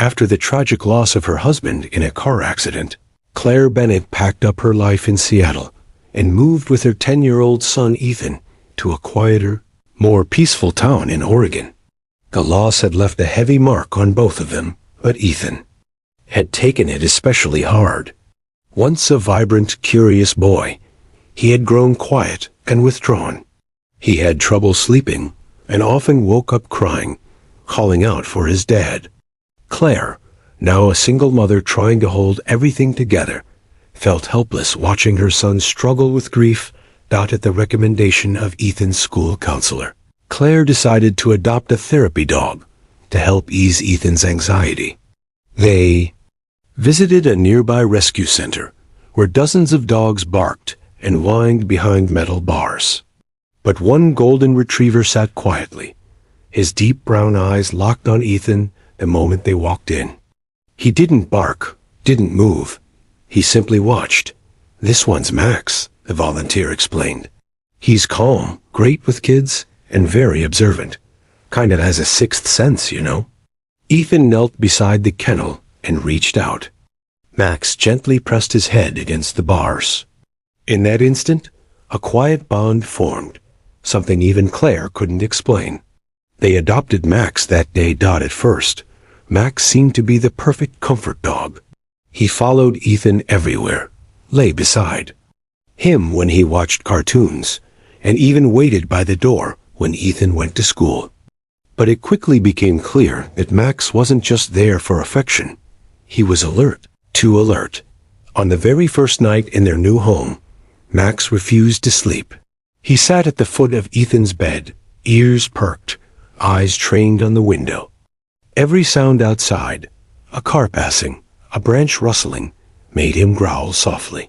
After the tragic loss of her husband in a car accident, Claire Bennett packed up her life in Seattle and moved with her 10-year-old son Ethan to a quieter, more peaceful town in Oregon. The loss had left a heavy mark on both of them, but Ethan had taken it especially hard. Once a vibrant, curious boy, he had grown quiet and withdrawn. He had trouble sleeping and often woke up crying, calling out for his dad. Claire, now a single mother trying to hold everything together, felt helpless watching her son struggle with grief at the recommendation of Ethan's school counselor. Claire decided to adopt a therapy dog to help ease Ethan's anxiety. They visited a nearby rescue center where dozens of dogs barked and whined behind metal bars. But one golden retriever sat quietly, his deep brown eyes locked on Ethan the moment they walked in. He didn't bark, didn't move. He simply watched. "This one's Max," the volunteer explained. "He's calm, great with kids, and very observant. Kind of has a sixth sense, you know." Ethan knelt beside the kennel and reached out. Max gently pressed his head against the bars. In that instant, a quiet bond formed, something even Claire couldn't explain. They adopted Max that day. At first, Max seemed to be the perfect comfort dog. He followed Ethan everywhere, lay beside him when he watched cartoons, and even waited by the door when Ethan went to school. But it quickly became clear that Max wasn't just there for affection. He was alert, too alert. On the very first night in their new home, Max refused to sleep. He sat at the foot of Ethan's bed, ears perked, eyes trained on the window. Every sound outside, a car passing, a branch rustling, made him growl softly.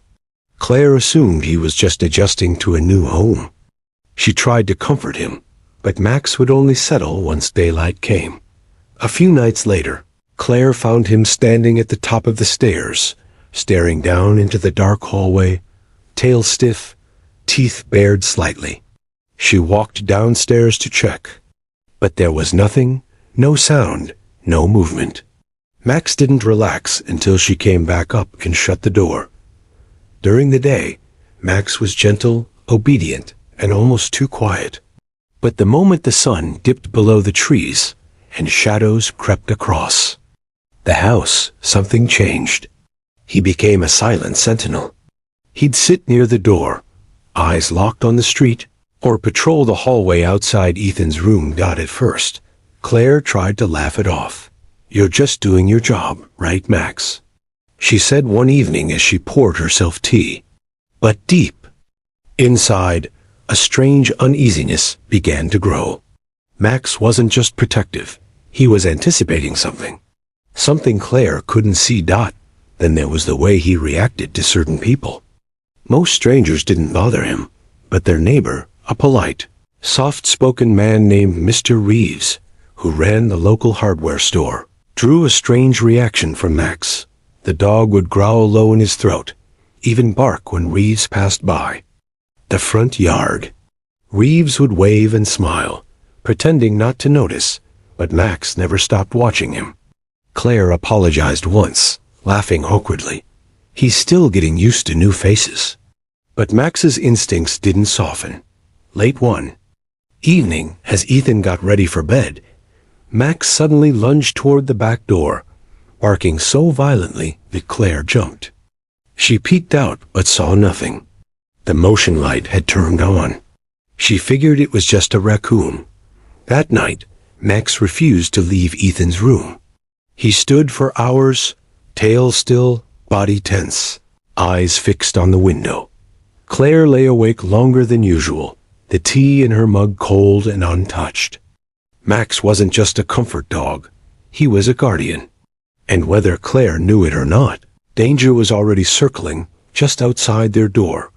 Claire assumed he was just adjusting to a new home. She tried to comfort him, but Max would only settle once daylight came. A few nights later, Claire found him standing at the top of the stairs, staring down into the dark hallway, tail stiff, teeth bared slightly. She walked downstairs to check, but there was nothing, no sound, no movement. Max didn't relax until she came back up and shut the door. During the day, Max was gentle, obedient, and almost too quiet. But the moment the sun dipped below the trees and shadows crept across the house, something changed. He became a silent sentinel. He'd sit near the door, eyes locked on the street, or patrol the hallway outside Ethan's room. At first, Claire tried to laugh it off. "You're just doing your job, right, Max?" she said one evening as she poured herself tea. But deep inside, a strange uneasiness began to grow. Max wasn't just protective. He was anticipating something. Something Claire couldn't see. Then there was the way he reacted to certain people. Most strangers didn't bother him, but their neighbor, a polite, soft-spoken man named Mr. Reeves, who ran the local hardware store, drew a strange reaction from Max. The dog would growl low in his throat, even bark when Reeves passed by. The front yard. Reeves would wave and smile, pretending not to notice, but Max never stopped watching him. Claire apologized once, laughing awkwardly. He's still getting used to new faces. But Max's instincts didn't soften. Late one evening, as Ethan got ready for bed, Max suddenly lunged toward the back door, barking so violently that Claire jumped. She peeked out but saw nothing. The motion light had turned on. She figured it was just a raccoon. That night, Max refused to leave Ethan's room. He stood for hours, tail still, body tense, eyes fixed on the window. Claire lay awake longer than usual, the tea in her mug cold and untouched. Max wasn't just a comfort dog. He was a guardian. And whether Claire knew it or not, danger was already circling just outside their door.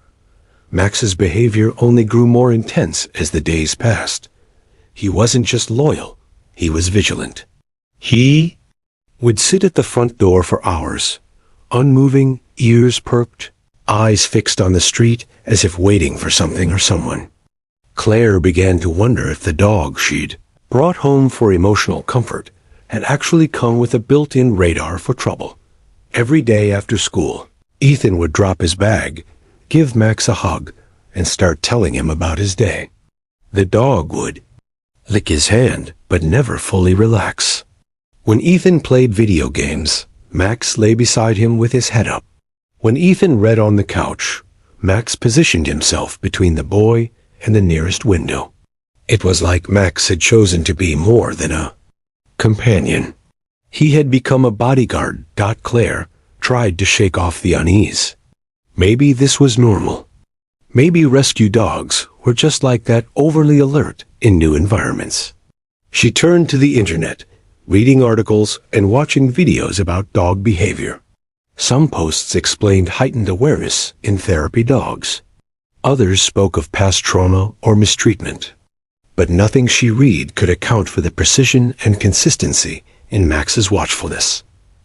Max's behavior only grew more intense as the days passed. He wasn't just loyal, he was vigilant. He would sit at the front door for hours, unmoving, ears perked, eyes fixed on the street as if waiting for something or someone. Claire began to wonder if the dog she'd brought home for emotional comfort had actually come with a built-in radar for trouble. Every day after school, Ethan would drop his bag, give Max a hug, and start telling him about his day. The dog would lick his hand, but never fully relax. When Ethan played video games, Max lay beside him with his head up. When Ethan read on the couch, Max positioned himself between the boy and the nearest window. It was like Max had chosen to be more than a companion. He had become a bodyguard. Claire tried to shake off the unease. Maybe this was normal. Maybe rescue dogs were just like that, overly alert in new environments. She turned to the internet, reading articles and watching videos about dog behavior. Some posts explained heightened awareness in therapy dogs. Others spoke of past trauma or mistreatment. But nothing she read could account for the precision and consistency in Max's watchfulness.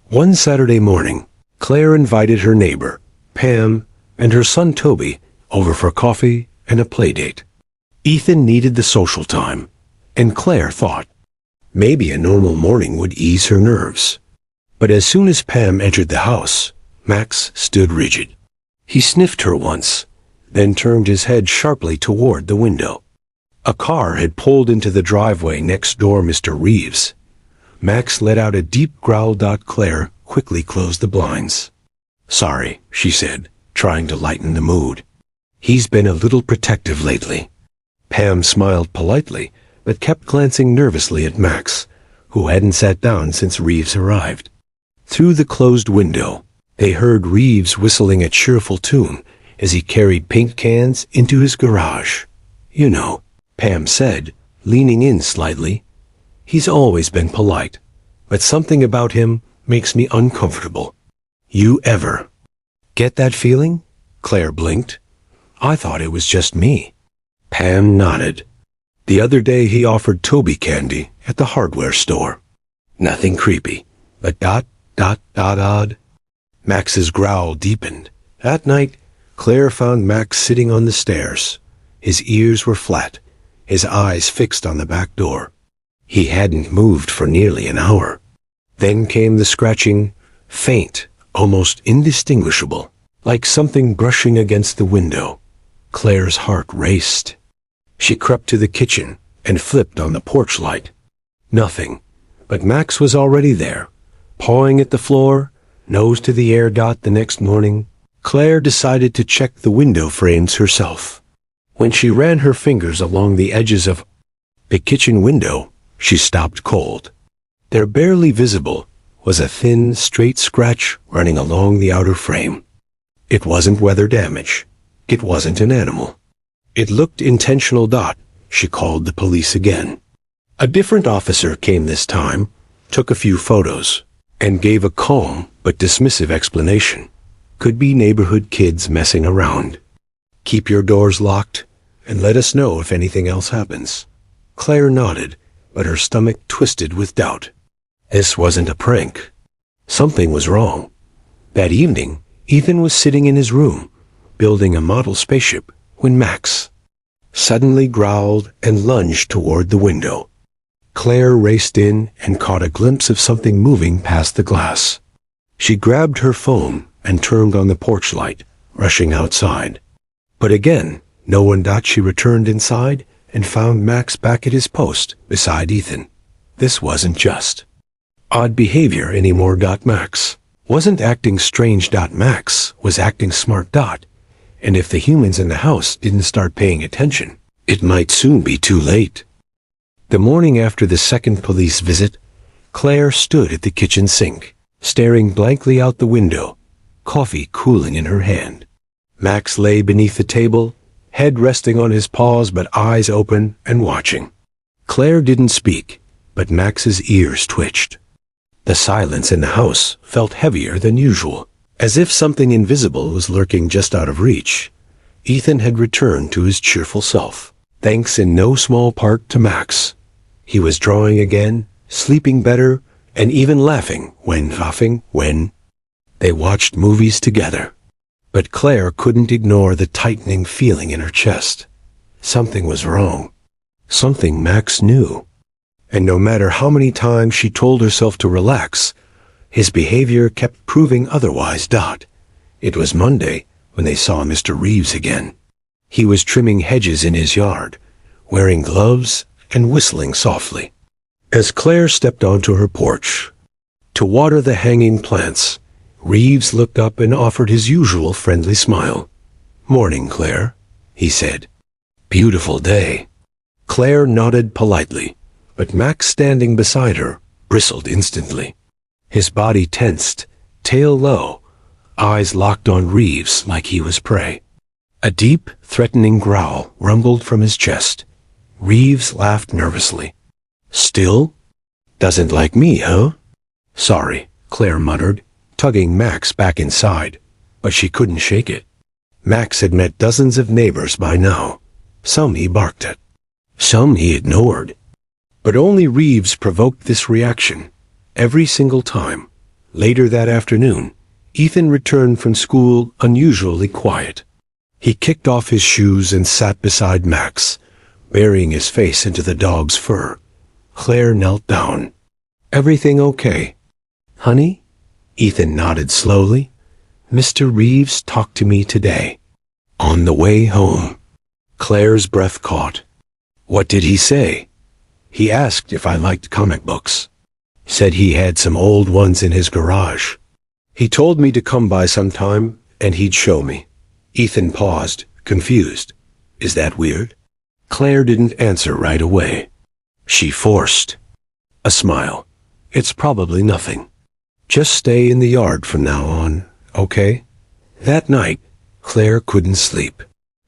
One Saturday morning, Claire invited her neighbor, Pam, and her son Toby over for coffee and a play date. Ethan needed the social time, and Claire thought maybe a normal morning would ease her nerves. But as soon as Pam entered the house, Max stood rigid. He sniffed her once, then turned his head sharply toward the window. A car had pulled into the driveway next door. Mr. Reeves. Max let out a deep growl. Claire quickly closed the blinds. "Sorry," she said, trying to lighten the mood. "He's been a little protective lately." Pam smiled politely, but kept glancing nervously at Max, who hadn't sat down since Reeves arrived. Through the closed window, they heard Reeves whistling a cheerful tune as he carried paint cans into his garage. "You know," Pam said, leaning in slightly, "he's always been polite, but something about him makes me uncomfortable. You ever get that feeling?" Claire blinked. "I thought it was just me." Pam nodded. "The other day he offered Toby candy at the hardware store. Nothing creepy, but odd." Max's growl deepened. That night, Claire found Max sitting on the stairs. His ears were flat, his eyes fixed on the back door. He hadn't moved for nearly an hour. Then came the scratching, faint, almost indistinguishable, like something brushing against the window. Claire's heart raced. She crept to the kitchen and flipped on the porch light. Nothing, but Max was already there, pawing at the floor, nose to the air. The next morning, Claire decided to check the window frames herself. When she ran her fingers along the edges of the kitchen window, she stopped cold. There, barely visible, was a thin, straight scratch running along the outer frame. It wasn't weather damage. It wasn't an animal. It looked intentional. She called the police again. A different officer came this time, took a few photos, and gave a calm but dismissive explanation. Could be neighborhood kids messing around. Keep your doors locked, and let us know if anything else happens. Claire nodded, but her stomach twisted with doubt. This wasn't a prank. Something was wrong. That evening, Ethan was sitting in his room, building a model spaceship, when Max suddenly growled and lunged toward the window. Claire raced in and caught a glimpse of something moving past the glass. She grabbed her phone and turned on the porch light, rushing outside. But again, no one. She returned inside and found Max back at his post beside Ethan. This wasn't just odd behavior anymore. Max wasn't acting strange. Max was acting smart. And if the humans in the house didn't start paying attention, it might soon be too late. The morning after the second police visit, Claire stood at the kitchen sink, staring blankly out the window, coffee cooling in her hand. Max lay beneath the table, head resting on his paws but eyes open and watching. Claire didn't speak, but Max's ears twitched. The silence in the house felt heavier than usual, as if something invisible was lurking just out of reach. Ethan had returned to his cheerful self, thanks in no small part to Max. He was drawing again, sleeping better, and even laughing when they watched movies together. But Claire couldn't ignore the tightening feeling in her chest. Something was wrong. Something Max knew. And no matter how many times she told herself to relax, his behavior kept proving otherwise. It was Monday when they saw Mr. Reeves again. He was trimming hedges in his yard, wearing gloves and whistling softly. As Claire stepped onto her porch to water the hanging plants, Reeves looked up and offered his usual friendly smile. "Morning, Claire," he said. "Beautiful day." Claire nodded politely, but Max, standing beside her, bristled instantly. His body tensed, tail low, eyes locked on Reeves like he was prey. A deep, threatening growl rumbled from his chest. Reeves laughed nervously. "Still? Doesn't like me, huh?" "Sorry," Claire muttered, tugging Max back inside, but she couldn't shake it. Max had met dozens of neighbors by now. Some he barked at, some he ignored. But only Reeves provoked this reaction. Every single time. Later that afternoon, Ethan returned from school unusually quiet. He kicked off his shoes and sat beside Max, burying his face into the dog's fur. Claire knelt down. "Everything okay, honey?" Ethan nodded slowly. "Mr. Reeves talked to me today, on the way home." Claire's breath caught. "What did he say?" "He asked if I liked comic books. Said he had some old ones in his garage. He told me to come by sometime, and he'd show me." Ethan paused, confused. "Is that weird?" Claire didn't answer right away. She forced a smile. "It's probably nothing. Just stay in the yard from now on, okay?" That night, Claire couldn't sleep.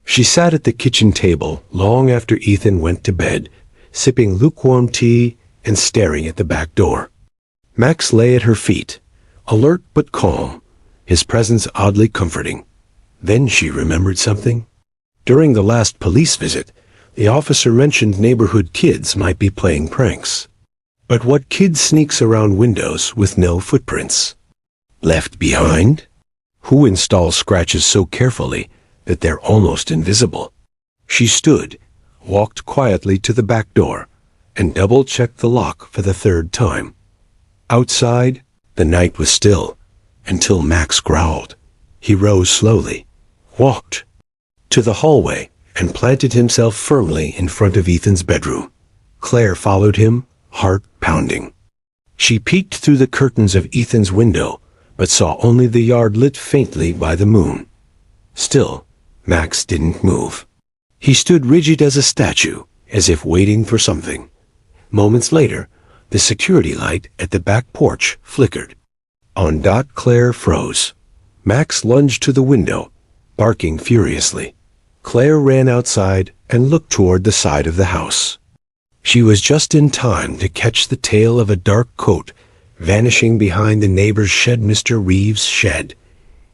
She sat at the kitchen table long after Ethan went to bed, sipping lukewarm tea and staring at the back door. Max lay at her feet, alert but calm, his presence oddly comforting. Then she remembered something. During the last police visit, the officer mentioned neighborhood kids might be playing pranks. But what kid sneaks around windows with no footprints? Left behind? Who installs scratches so carefully that they're almost invisible? She stood, walked quietly to the back door, and double-checked the lock for the third time. Outside, the night was still, until Max growled. He rose slowly, walked to the hallway, and planted himself firmly in front of Ethan's bedroom. Claire followed him, heart pounding. She peeked through the curtains of Ethan's window, but saw only the yard lit faintly by the moon. Still, Max didn't move. He stood rigid as a statue, as if waiting for something. Moments later, the security light at the back porch flickered. On dot, Claire froze. Max lunged to the window, barking furiously. Claire ran outside and looked toward the side of the house. She was just in time to catch the tail of a dark coat vanishing behind the neighbor's shed, Mr. Reeves' shed.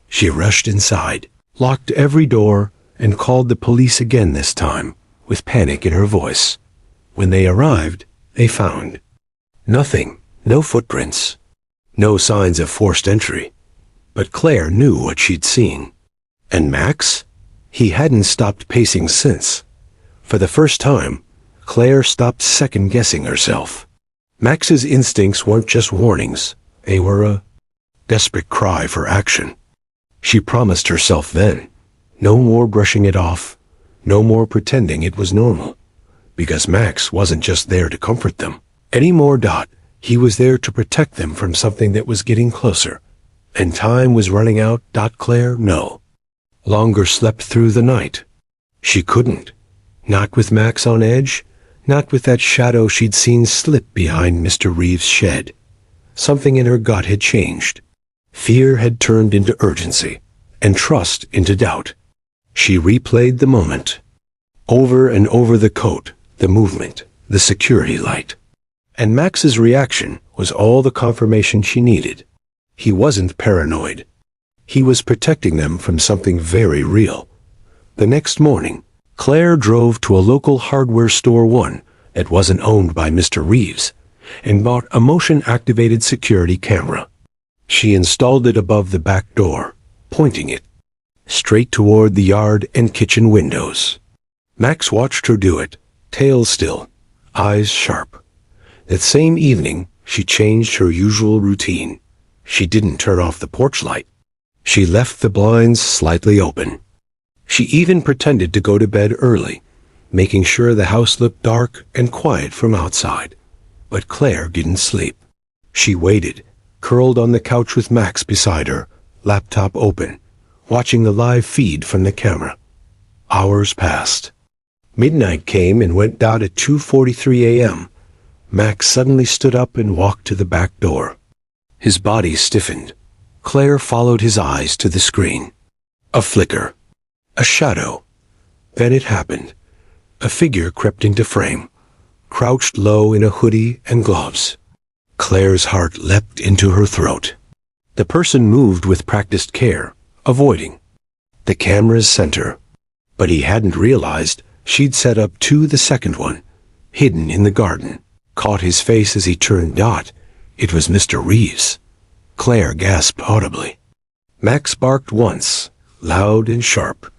She rushed inside, locked every door, and called the police again, this time, with panic in her voice. When they arrived, they found nothing, no footprints, no signs of forced entry. But Claire knew what she'd seen. And Max? He hadn't stopped pacing since. For the first time, Claire stopped second-guessing herself. Max's instincts weren't just warnings. They were a desperate cry for action. She promised herself then, no more brushing it off, no more pretending it was normal. Because Max wasn't just there to comfort them anymore. He was there to protect them from something that was getting closer. And time was running out. Claire, no longer slept through the night. She couldn't. Not with Max on edge, not with that shadow she'd seen slip behind Mr. Reeves' shed. Something in her gut had changed. Fear had turned into urgency, and trust into doubt. She replayed the moment. Over and over, the coat, the movement, the security light. And Max's reaction was all the confirmation she needed. He wasn't paranoid. He was protecting them from something very real. The next morning, Claire drove to a local hardware store, one that wasn't owned by Mr. Reeves, and bought a motion-activated security camera. She installed it above the back door, pointing it straight toward the yard and kitchen windows. Max watched her do it, tail still, eyes sharp. That same evening, she changed her usual routine. She didn't turn off the porch light. She left the blinds slightly open. She even pretended to go to bed early, making sure the house looked dark and quiet from outside. But Claire didn't sleep. She waited, curled on the couch with Max beside her, laptop open, watching the live feed from the camera. Hours passed. Midnight came and went out at 2:43 a.m. Max suddenly stood up and walked to the back door. His body stiffened. Claire followed his eyes to the screen. A flicker. A shadow. Then it happened. A figure crept into frame, crouched low in a hoodie and gloves. Claire's heart leapt into her throat. The person moved with practiced care, avoiding the camera's center. But he hadn't realized she'd set up the second one, hidden in the garden. Caught his face as he turned. It was Mr. Reeves. Claire gasped audibly. Max barked once, loud and sharp.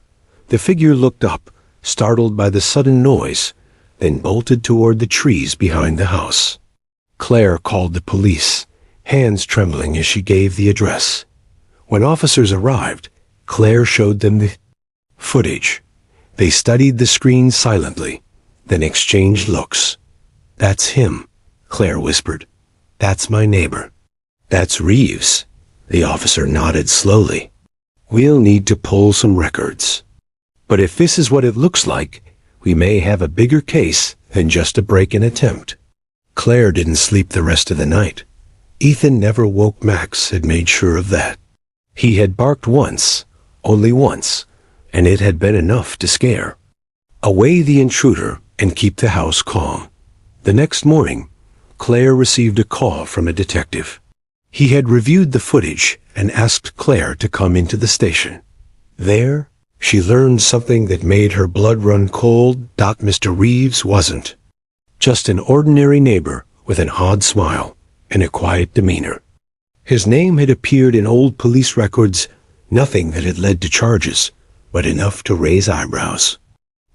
The figure looked up, startled by the sudden noise, then bolted toward the trees behind the house. Claire called the police, hands trembling as she gave the address. When officers arrived, Claire showed them the footage. They studied the screen silently, then exchanged looks. "That's him," Claire whispered. "That's my neighbor." "That's Reeves." The officer nodded slowly. "We'll need to pull some records. But if this is what it looks like, we may have a bigger case than just a break-in attempt." Claire didn't sleep the rest of the night. Ethan never woke. Max had made sure of that. He had barked once, only once, and it had been enough to scare away the intruder and keep the house calm. The next morning, Claire received a call from a detective. He had reviewed the footage and asked Claire to come into the station. There, she learned something that made her blood run cold. Mr. Reeves wasn't just an ordinary neighbor with an odd smile and a quiet demeanor. His name had appeared in old police records, nothing that had led to charges, but enough to raise eyebrows.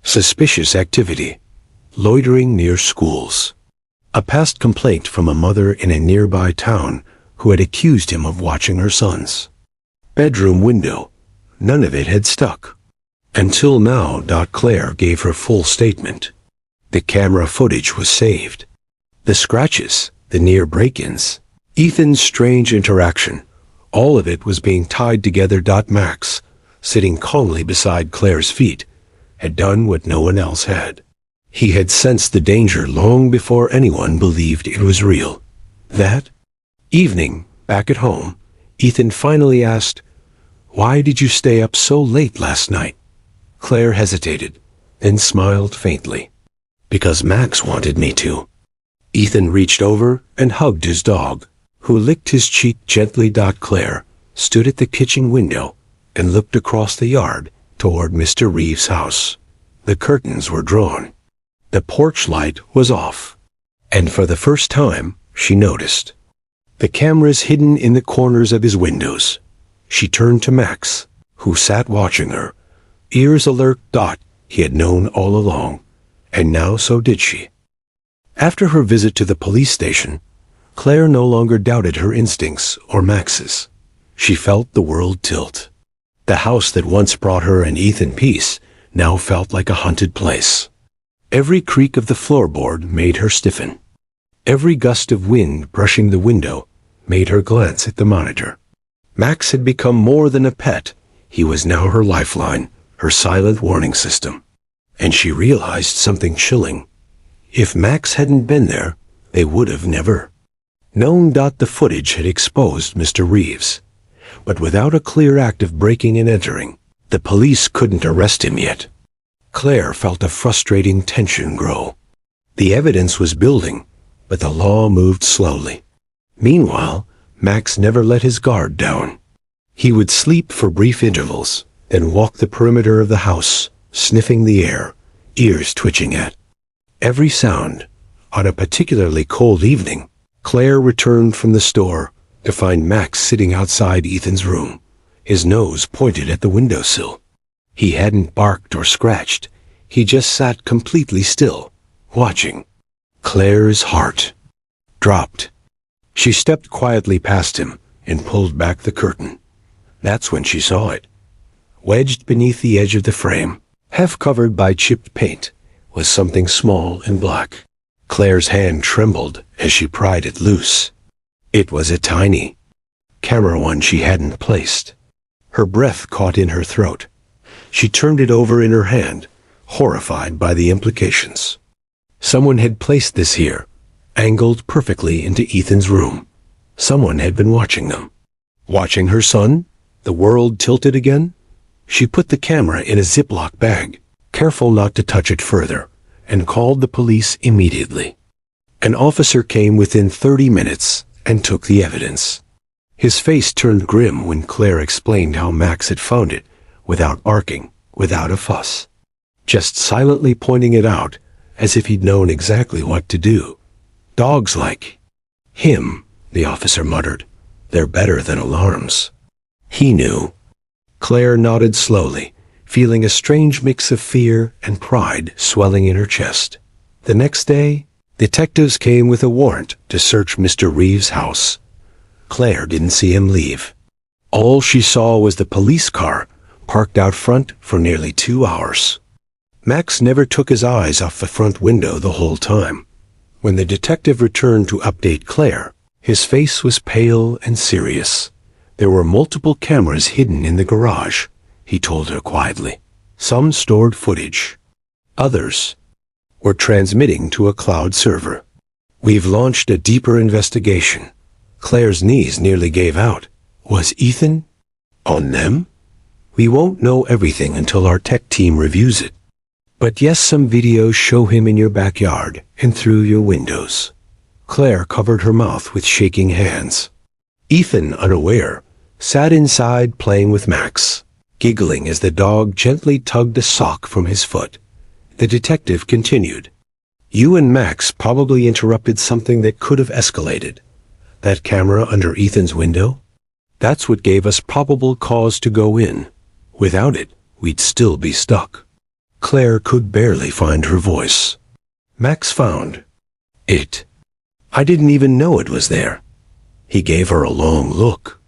Suspicious activity. Loitering near schools. A past complaint from a mother in a nearby town who had accused him of watching her son's bedroom window. None of it had stuck. Until now. Claire gave her full statement. The camera footage was saved. The scratches, the near break-ins, Ethan's strange interaction, all of it was being tied together. Max, sitting calmly beside Claire's feet, had done what no one else had. He had sensed the danger long before anyone believed it was real. That evening, back at home, Ethan finally asked, "Why did you stay up so late last night?" Claire hesitated, then smiled faintly. "Because Max wanted me to." Ethan reached over and hugged his dog, who licked his cheek gently. Claire stood at the kitchen window and looked across the yard toward Mr. Reeves' house. The curtains were drawn. The porch light was off. And for the first time, she noticed the cameras hidden in the corners of his windows. She turned to Max, who sat watching her, ears alert. He had known all along, and now so did she. After her visit to the police station, Claire no longer doubted her instincts or Max's. She felt the world tilt. The house that once brought her and Ethan peace now felt like a haunted place. Every creak of the floorboard made her stiffen. Every gust of wind brushing the window made her glance at the monitor. Max had become more than a pet. He was now her lifeline, her silent warning system. And she realized something chilling. If Max hadn't been there, they would have never known. The footage had exposed Mr. Reeves. But without a clear act of breaking and entering, the police couldn't arrest him yet. Claire felt a frustrating tension grow. The evidence was building, but the law moved slowly. Meanwhile, Max never let his guard down. He would sleep for brief intervals, then walk the perimeter of the house, sniffing the air, ears twitching at every sound. On a particularly cold evening, Claire returned from the store to find Max sitting outside Ethan's room, his nose pointed at the windowsill. He hadn't barked or scratched. He just sat completely still, watching. Claire's heart dropped. She stepped quietly past him and pulled back the curtain. That's when she saw it. Wedged beneath the edge of the frame, half covered by chipped paint, was something small and black. Claire's hand trembled as she pried it loose. It was a tiny camera one she hadn't placed. Her breath caught in her throat. She turned it over in her hand, horrified by the implications. Someone had placed this here, angled perfectly into Ethan's room. Someone had been watching them. Watching her son? The world tilted again? She put the camera in a Ziploc bag, careful not to touch it further, and called the police immediately. An officer came within 30 minutes and took the evidence. His face turned grim when Claire explained how Max had found it, without barking, without a fuss. Just silently pointing it out, as if he'd known exactly what to do. Dogs like him, the officer muttered. They're better than alarms. He knew. Claire nodded slowly, feeling a strange mix of fear and pride swelling in her chest. The next day, detectives came with a warrant to search Mr. Reeves' house. Claire didn't see him leave. All she saw was the police car parked out front for nearly 2 hours. Max never took his eyes off the front window the whole time. When the detective returned to update Claire, his face was pale and serious. There were multiple cameras hidden in the garage, he told her quietly. Some stored footage. Others were transmitting to a cloud server. We've launched a deeper investigation. Claire's knees nearly gave out. Was Ethan on them? We won't know everything until our tech team reviews it. But yes, some videos show him in your backyard and through your windows. Claire covered her mouth with shaking hands. Ethan, unaware, sat inside playing with Max, giggling as the dog gently tugged a sock from his foot. The detective continued. You and Max probably interrupted something that could have escalated. That camera under Ethan's window? That's what gave us probable cause to go in. Without it, we'd still be stuck. Claire could barely find her voice. Max found it. I didn't even know it was there. He gave her a long look.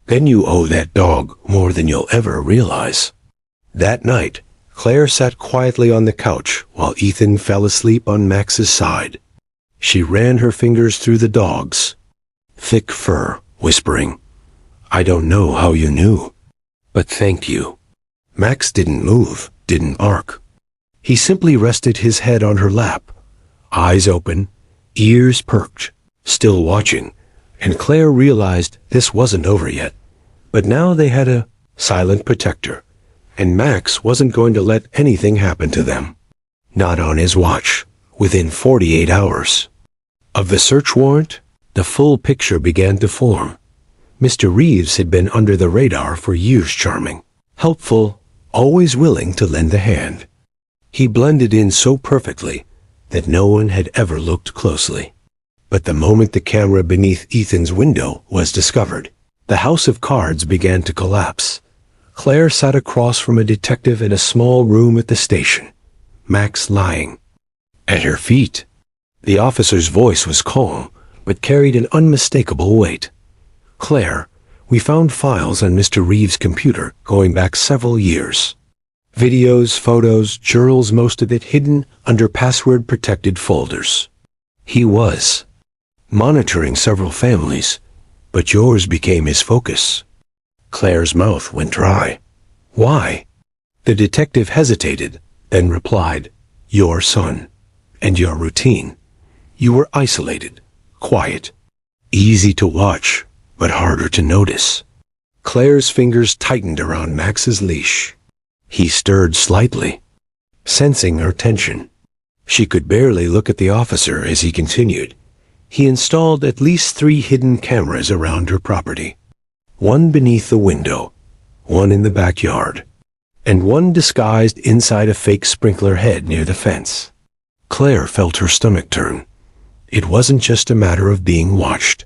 Then you owe that dog more than you'll ever realize. That night, Claire sat quietly on the couch while Ethan fell asleep on Max's side. She ran her fingers through the dog's thick fur, whispering, I don't know how you knew, but thank you. Max didn't move, didn't bark. He simply rested his head on her lap, eyes open, ears perked, still watching, and Claire realized this wasn't over yet. But now they had a silent protector, and Max wasn't going to let anything happen to them. Not on his watch, within 48 hours. Of the search warrant, the full picture began to form. Mr. Reeves had been under the radar for years, charming, helpful, always willing to lend a hand. He blended in so perfectly that no one had ever looked closely. But the moment the camera beneath Ethan's window was discovered, the house of cards began to collapse. Claire sat across from a detective in a small room at the station, Max lying at her feet. The officer's voice was calm, but carried an unmistakable weight. Claire, we found files on Mr. Reeves' computer going back several years. Videos, photos, journals, most of it hidden under password-protected folders. He was monitoring several families, but yours became his focus. Claire's mouth went dry. Why? The detective hesitated, then replied, Your son, and your routine. You were isolated, quiet, easy to watch, but harder to notice. Claire's fingers tightened around Max's leash. He stirred slightly, sensing her tension. She could barely look at the officer as he continued. He installed at least 3 hidden cameras around her property. One beneath the window, one in the backyard, and one disguised inside a fake sprinkler head near the fence. Claire felt her stomach turn. It wasn't just a matter of being watched.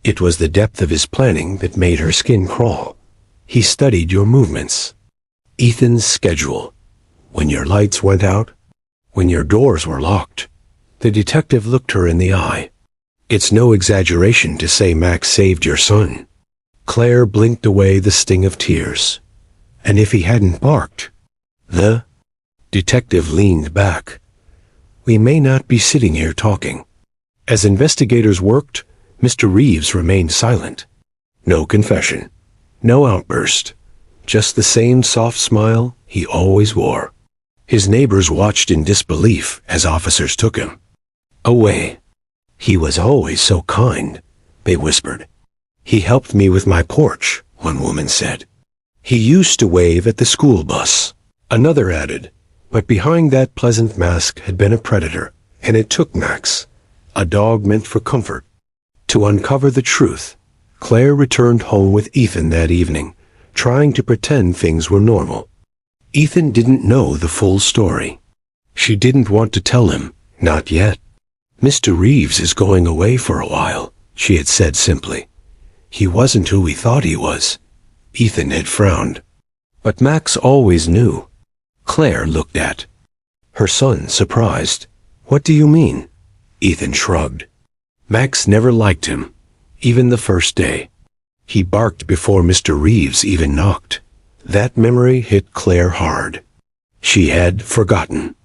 It was the depth of his planning that made her skin crawl. He studied your movements. Ethan's schedule. When your lights went out, when your doors were locked. The detective looked her in the eye. It's no exaggeration to say Max saved your son. Claire blinked away the sting of tears. And if he hadn't barked? The detective leaned back. We may not be sitting here talking. As investigators worked, Mr. Reeves remained silent. No confession. No outburst. Just the same soft smile he always wore. His neighbors watched in disbelief as officers took him away. He was always so kind, they whispered. He helped me with my porch, one woman said. He used to wave at the school bus, another added. But behind that pleasant mask had been a predator, and it took Max, a dog meant for comfort. To uncover the truth, Claire returned home with Ethan that evening, trying to pretend things were normal. Ethan didn't know the full story. She didn't want to tell him, not yet. Mr. Reeves is going away for a while, she had said simply. He wasn't who we thought he was. Ethan had frowned. But Max always knew. Claire looked at her son, surprised. What do you mean? Ethan shrugged. Max never liked him, even the first day. He barked before Mr. Reeves even knocked. That memory hit Claire hard. She had forgotten.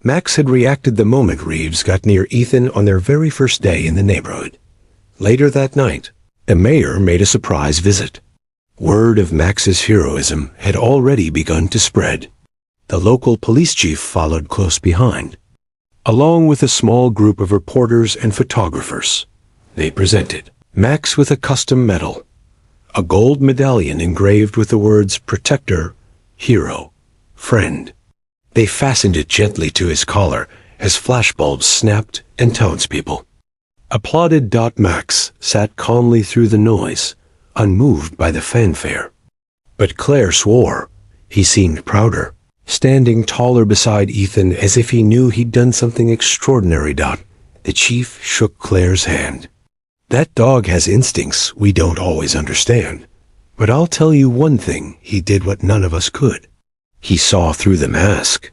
Max had reacted the moment Reeves got near Ethan on their very first day in the neighborhood. Later that night, the mayor made a surprise visit. Word of Max's heroism had already begun to spread. The local police chief followed close behind. Along with a small group of reporters and photographers, they presented Max with a custom medal, a gold medallion engraved with the words protector, hero, friend. They fastened it gently to his collar as flashbulbs snapped and townspeople applauded. Max sat calmly through the noise, unmoved by the fanfare. But Claire swore he seemed prouder, standing taller beside Ethan as if he knew he'd done something extraordinary. The chief shook Claire's hand. That dog has instincts we don't always understand. But I'll tell you one thing, he did what none of us could. He saw through the mask.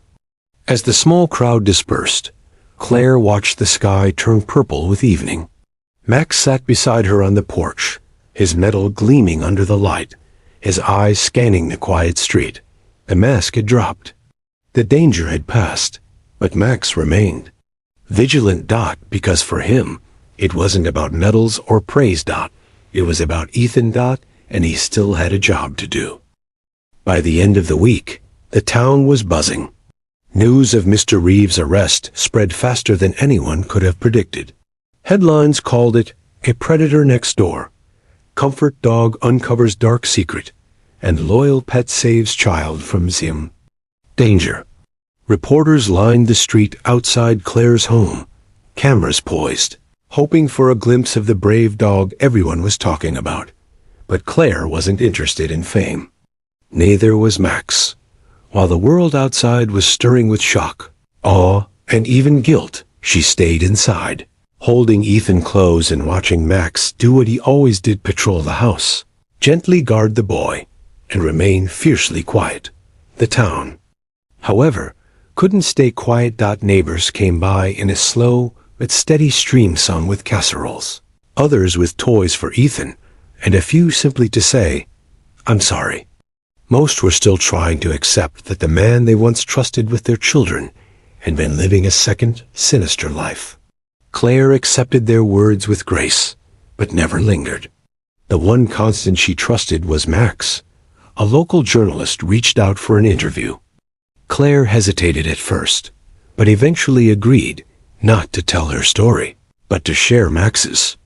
As the small crowd dispersed, Claire watched the sky turn purple with evening. Max sat beside her on the porch, his medal gleaming under the light, his eyes scanning the quiet street. The mask had dropped. The danger had passed, but Max remained vigilant. Because for him, it wasn't about medals or praise. It was about Ethan. And he still had a job to do. By the end of the week, the town was buzzing. News of Mr. Reeves' arrest spread faster than anyone could have predicted. Headlines called it A Predator Next Door, Comfort Dog Uncovers Dark Secret, and Loyal Pet Saves Child from Danger. Reporters lined the street outside Claire's home, cameras poised, hoping for a glimpse of the brave dog everyone was talking about. But Claire wasn't interested in fame. Neither was Max. While the world outside was stirring with shock, awe, and even guilt, she stayed inside, holding Ethan close and watching Max do what he always did: patrol the house, gently guard the boy, and remain fiercely quiet. The town, however, couldn't stay quiet. Neighbors came by in a slow but steady stream, some with casseroles, others with toys for Ethan, and a few simply to say, "I'm sorry." Most were still trying to accept that the man they once trusted with their children had been living a second, sinister life. Claire accepted their words with grace, but never lingered. The one constant she trusted was Max. A local journalist reached out for an interview. Claire hesitated at first, but eventually agreed not to tell her story, but to share Max's.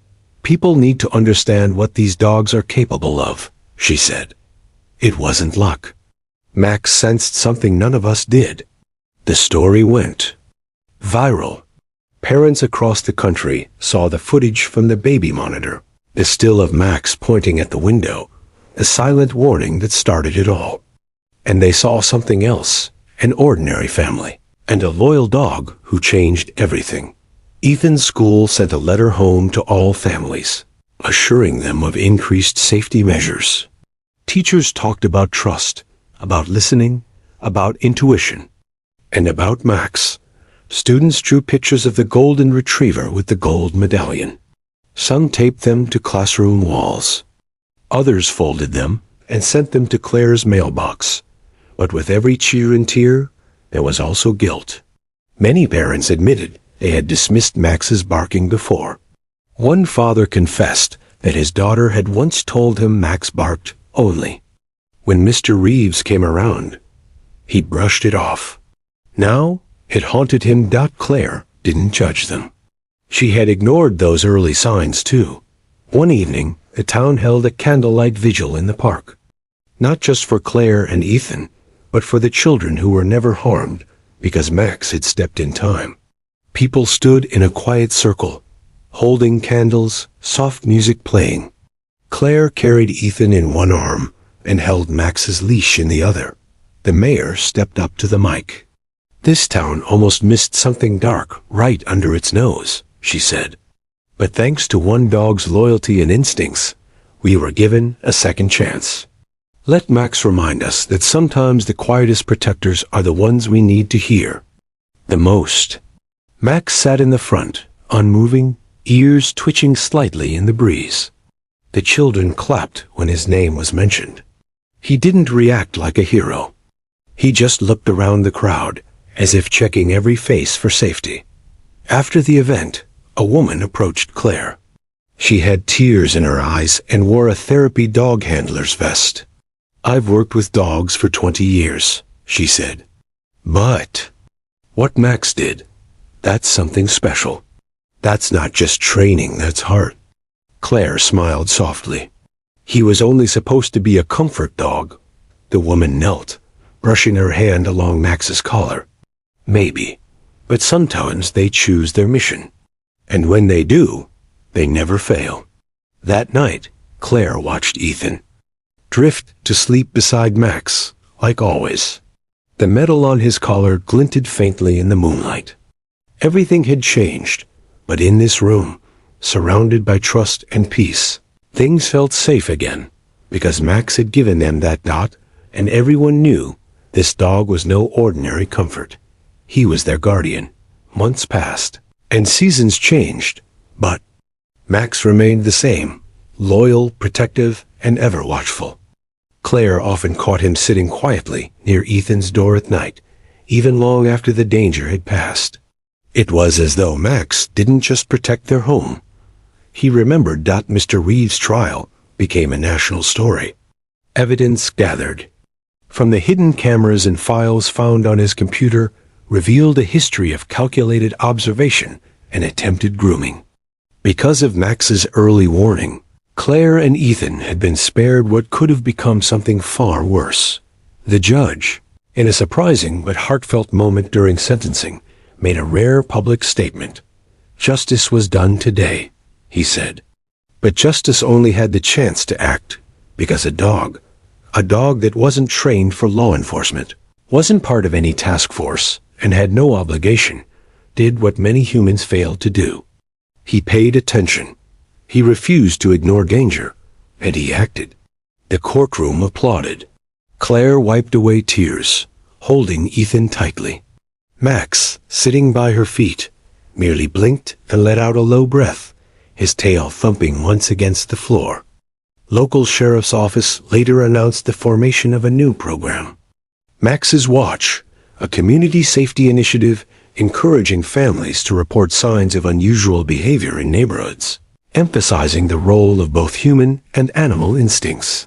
"People need to understand what these dogs are capable of," she said. It wasn't luck. Max sensed something none of us did. The story went viral. Parents across the country saw the footage from the baby monitor, the still of Max pointing at the window, a silent warning that started it all. And they saw something else, an ordinary family, and a loyal dog who changed everything. Ethan's school sent a letter home to all families, assuring them of increased safety measures. Teachers talked about trust, about listening, about intuition, and about Max. Students drew pictures of the golden retriever with the gold medallion. Some taped them to classroom walls. Others folded them and sent them to Claire's mailbox. But with every cheer and tear, there was also guilt. Many parents admitted they had dismissed Max's barking before. One father confessed that his daughter had once told him Max barked only. When Mr. Reeves came around, he brushed it off. Now it haunted him. Claire didn't judge them. She had ignored those early signs too. One evening, the town held a candlelight vigil in the park. Not just for Claire and Ethan, but for the children who were never harmed because Max had stepped in time. People stood in a quiet circle, holding candles, soft music playing. Claire carried Ethan in one arm and held Max's leash in the other. The mayor stepped up to the mic. "This town almost missed something dark right under its nose," she said. "But thanks to one dog's loyalty and instincts, we were given a second chance." Let Max remind us that sometimes the quietest protectors are the ones we need to hear the most. Max sat in the front, unmoving, ears twitching slightly in the breeze. The children clapped when his name was mentioned. He didn't react like a hero. He just looked around the crowd, as if checking every face for safety. After the event, a woman approached Claire. She had tears in her eyes and wore a therapy dog handler's vest. "I've worked with dogs for 20 years, she said. "But what Max did, that's something special. That's not just training, that's heart." Claire smiled softly. "He was only supposed to be a comfort dog." The woman knelt, brushing her hand along Max's collar. "Maybe, but sometimes they choose their mission. And when they do, they never fail." That night, Claire watched Ethan drift to sleep beside Max, like always. The metal on his collar glinted faintly in the moonlight. Everything had changed, but in this room, surrounded by trust and peace, things felt safe again, because Max had given them that dot, and everyone knew this dog was no ordinary comfort. He was their guardian. Months passed, and seasons changed, but Max remained the same, loyal, protective, and ever watchful. Claire often caught him sitting quietly near Ethan's door at night, even long after the danger had passed. It was as though Max didn't just protect their home. He remembered that Mr. Reeves' trial became a national story. Evidence gathered from the hidden cameras and files found on his computer revealed a history of calculated observation and attempted grooming. Because of Max's early warning, Claire and Ethan had been spared what could have become something far worse. The judge, in a surprising but heartfelt moment during sentencing, made a rare public statement. "Justice was done today," he said. But justice only had the chance to act because a dog that wasn't trained for law enforcement, wasn't part of any task force, and had no obligation, did what many humans failed to do. He paid attention. He refused to ignore danger, and he acted. The courtroom applauded. Claire wiped away tears, holding Ethan tightly. Max, sitting by her feet, merely blinked and let out a low breath, his tail thumping once against the floor. Local sheriff's office later announced the formation of a new program, Max's Watch, a community safety initiative encouraging families to report signs of unusual behavior in neighborhoods, emphasizing the role of both human and animal instincts.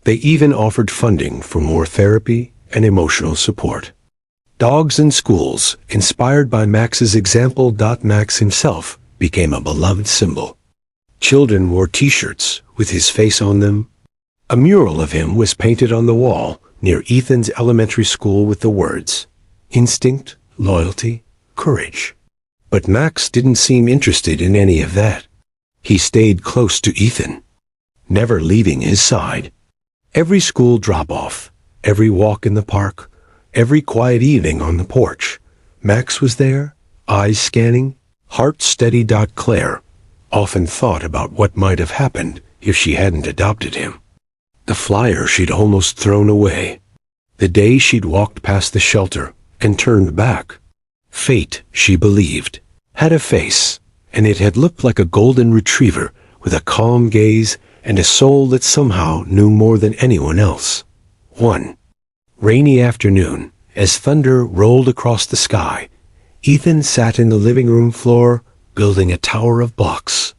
They even offered funding for more therapy and emotional support. Dogs in schools, inspired by Max's example. Max himself became a beloved symbol. Children wore T-shirts with his face on them. A mural of him was painted on the wall near Ethan's elementary school with the words, "Instinct, loyalty, courage." But Max didn't seem interested in any of that. He stayed close to Ethan, never leaving his side. Every school drop-off, every walk in the park, every quiet evening on the porch, Max was there, eyes scanning, heart steady. Claire often thought about what might have happened if she hadn't adopted him. The flyer she'd almost thrown away. The day she'd walked past the shelter and turned back. Fate, she believed, had a face, and it had looked like a golden retriever with a calm gaze and a soul that somehow knew more than anyone else. One rainy afternoon, as thunder rolled across the sky, Ethan sat in the living room floor, building a tower of blocks.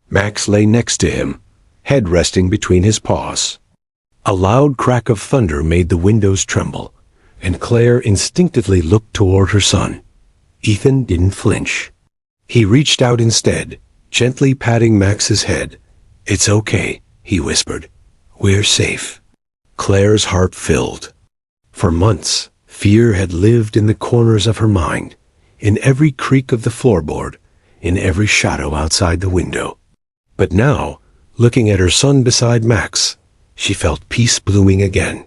Max lay next to him, head resting between his paws. A loud crack of thunder made the windows tremble, and Claire instinctively looked toward her son. Ethan didn't flinch. He reached out instead, gently patting Max's head. "It's okay," he whispered. "We're safe." Claire's heart filled. For months, fear had lived in the corners of her mind, in every creak of the floorboard, in every shadow outside the window. But now, looking at her son beside Max, she felt peace blooming again.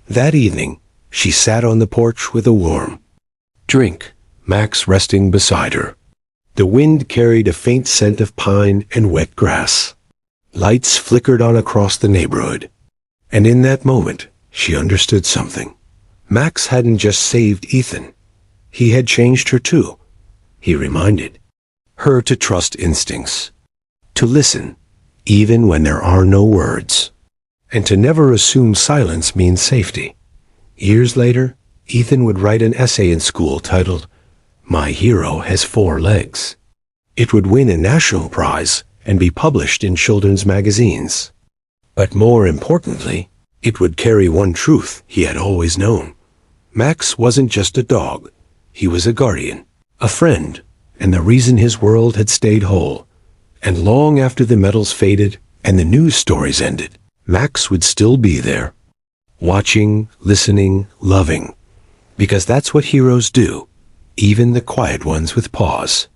That evening, she sat on the porch with a warm drink, Max resting beside her. The wind carried a faint scent of pine and wet grass. Lights flickered on across the neighborhood. And in that moment, she understood something. Max hadn't just saved Ethan. He had changed her too. He reminded her to trust instincts, to listen, even when there are no words, and to never assume silence means safety. Years later, Ethan would write an essay in school titled, "My Hero Has Four Legs." It would win a national prize and be published in children's magazines. But more importantly, it would carry one truth he had always known. Max wasn't just a dog. He was a guardian, a friend, and the reason his world had stayed whole. And long after the medals faded and the news stories ended, Max would still be there, watching, listening, loving, because that's what heroes do, even the quiet ones with paws.